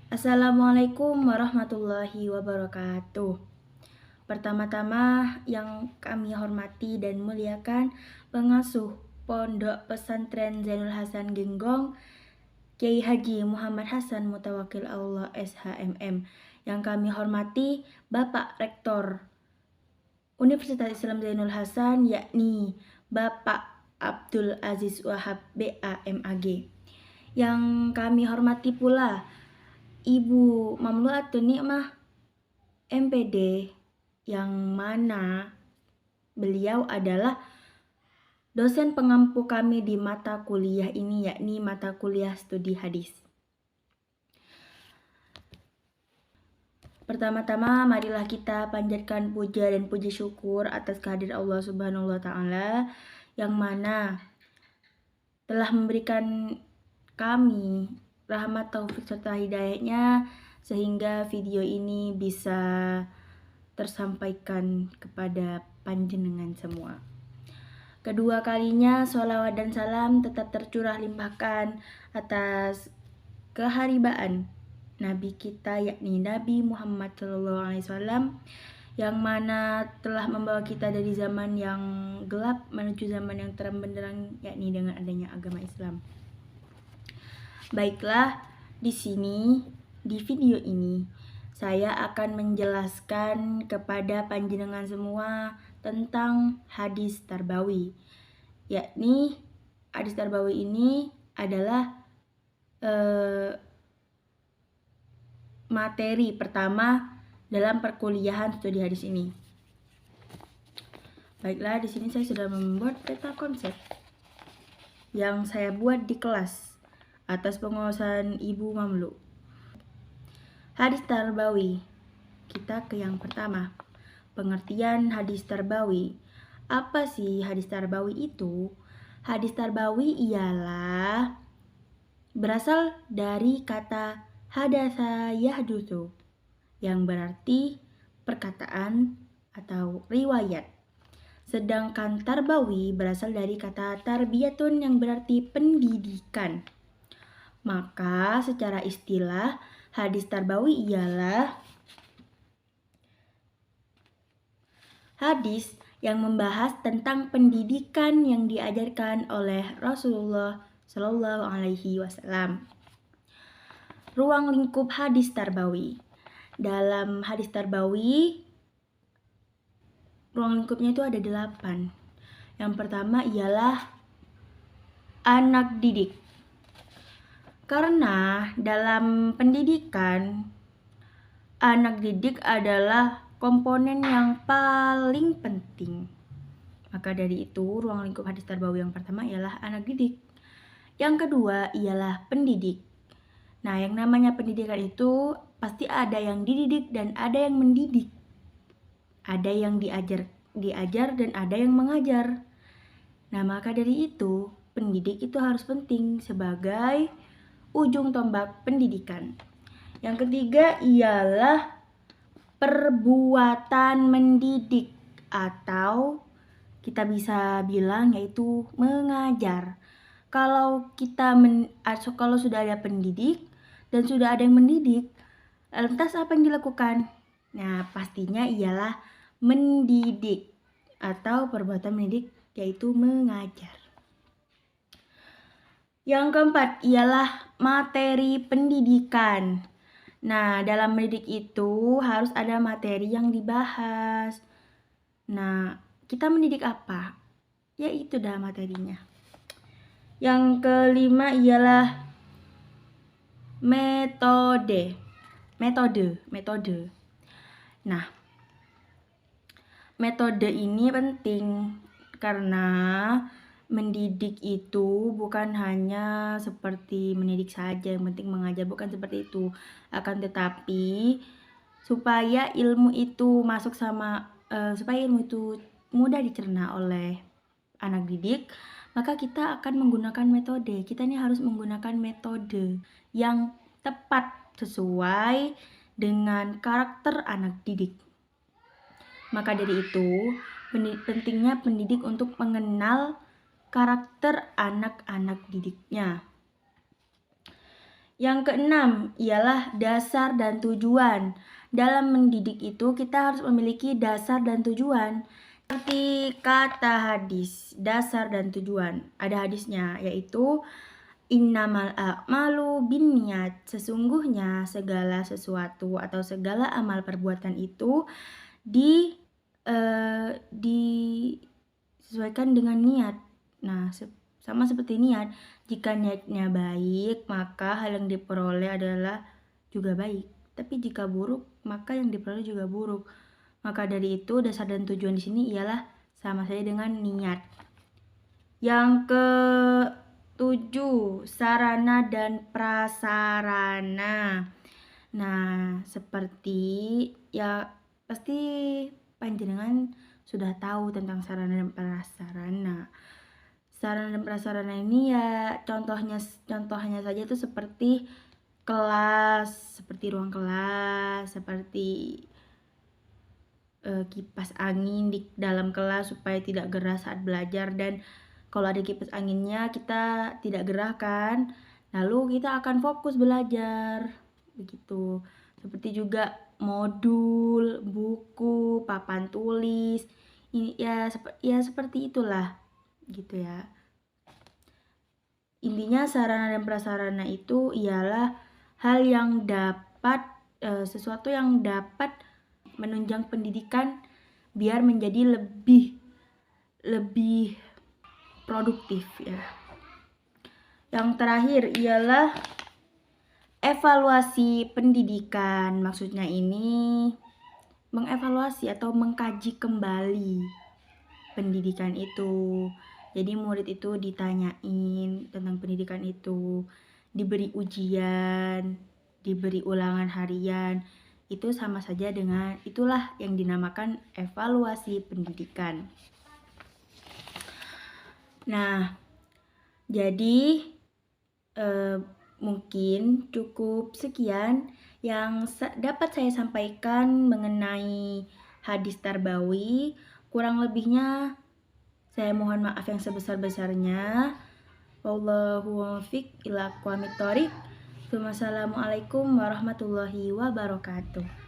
Assalamualaikum warahmatullahi wabarakatuh. Pertama-tama yang kami hormati dan muliakan pengasuh Pondok Pesantren Zainul Hasan Genggong, Kiai Haji Muhammad Hasan Mutawakil Allah SHMM. Yang kami hormati Bapak Rektor Universitas Islam Zainul Hasan, yakni Bapak Abdul Aziz Wahab BAMAG. Yang kami hormati pula Ibu Mamluatun Nikmah MPD, yang mana beliau adalah dosen pengampu kami di mata kuliah ini, yakni mata kuliah studi hadis. Pertama-tama marilah kita panjatkan puja dan puji syukur atas kehadiran Allah Subhanahu wa taala yang mana telah memberikan kami rahmat taufik serta hidayahnya sehingga video ini bisa tersampaikan kepada panjenengan semua. Kedua kalinya sholawat dan salam tetap tercurah limpahkan atas keharibaan Nabi kita, yakni Nabi Muhammad SAW, yang mana telah membawa kita dari zaman yang gelap menuju zaman yang terang benderang, yakni dengan adanya agama Islam. Baiklah, di sini di video ini saya akan menjelaskan kepada panjenengan semua tentang hadis tarbawi. Yakni hadis tarbawi ini adalah materi pertama dalam perkuliahan studi hadis ini. Baiklah, di sini saya sudah membuat peta konsep yang saya buat di kelas atas penguasaan Ibu Mamlu. Hadis tarbawi. Kita ke yang pertama. Pengertian hadis tarbawi. Apa sih hadis tarbawi itu? Hadis tarbawi ialah berasal dari kata hadatsa yahdutsu, yang berarti perkataan atau riwayat. Sedangkan tarbawi berasal dari kata tarbiyatun yang berarti pendidikan. Maka secara istilah hadis tarbawi ialah hadis yang membahas tentang pendidikan yang diajarkan oleh Rasulullah Shallallahu Alaihi Wasallam. Ruang lingkup hadis tarbawi. Dalam hadis tarbawi, ruang lingkupnya itu ada 8. Yang pertama ialah anak didik. Karena dalam pendidikan, anak didik adalah komponen yang paling penting. Maka dari itu, ruang lingkup hadis tarbawi yang pertama ialah anak didik. Yang kedua ialah pendidik. Nah, yang namanya pendidikan itu pasti ada yang dididik dan ada yang mendidik. Ada yang diajar dan ada yang mengajar. Nah, maka dari itu, pendidik itu harus penting sebagai ujung tombak pendidikan. Yang ketiga ialah perbuatan mendidik, atau kita bisa bilang yaitu mengajar. Kalau sudah ada pendidik dan sudah ada yang mendidik, lantas apa yang dilakukan? Nah, pastinya ialah mendidik atau perbuatan mendidik, yaitu mengajar. Yang keempat ialah materi pendidikan. Nah, dalam mendidik itu harus ada materi yang dibahas. Nah, kita mendidik apa? Ya, itu dah materinya. Yang kelima ialah metode. Nah, metode ini penting karena mendidik itu bukan hanya seperti mendidik saja, yang penting mengajar, bukan seperti itu. Akan tetapi supaya ilmu itu supaya ilmu itu mudah dicerna oleh anak didik, maka kita akan menggunakan metode. Kita ini harus menggunakan metode yang tepat sesuai dengan karakter anak didik. Maka dari itu, pentingnya pendidik untuk mengenal karakter anak-anak didiknya. Yang keenam ialah dasar dan tujuan. Dalam mendidik itu kita harus memiliki dasar dan tujuan. Seperti kata hadis, dasar dan tujuan. Ada hadisnya, yaitu innamal a'malu binniyat. Sesungguhnya segala sesuatu atau segala amal perbuatan itu disesuaikan dengan niat. Nah, sama seperti niat, jika niatnya baik, maka hal yang diperoleh adalah juga baik. Tapi jika buruk, maka yang diperoleh juga buruk. Maka dari itu dasar dan tujuan di sini ialah sama saja dengan niat. Yang ke-7, sarana dan prasarana. Nah, seperti ya pasti panjenengan sudah tahu tentang sarana dan prasarana. Sarana dan prasarana ini ya contohnya saja itu seperti kelas, seperti ruang kelas, seperti kipas angin di dalam kelas supaya tidak gerah saat belajar, dan kalau ada kipas anginnya kita tidak gerah kan, lalu kita akan fokus belajar begitu. Seperti juga modul, buku, papan tulis, ini ya seperti itulah gitu ya. Intinya sarana dan prasarana itu ialah hal yang dapat sesuatu yang dapat menunjang pendidikan biar menjadi lebih produktif ya. Yang terakhir ialah evaluasi pendidikan. Maksudnya ini mengevaluasi atau mengkaji kembali pendidikan itu. Jadi murid itu ditanyain tentang pendidikan itu, diberi ujian, diberi ulangan harian. Itu sama saja dengan, itulah yang dinamakan evaluasi pendidikan. Nah, jadi mungkin cukup sekian yang dapat saya sampaikan mengenai hadis Tarbawi. Kurang lebihnya saya mohon maaf yang sebesar-besarnya. Wallahu muwaffiq ila aqwamit thoriq. Wassalamualaikum warahmatullahi wabarakatuh.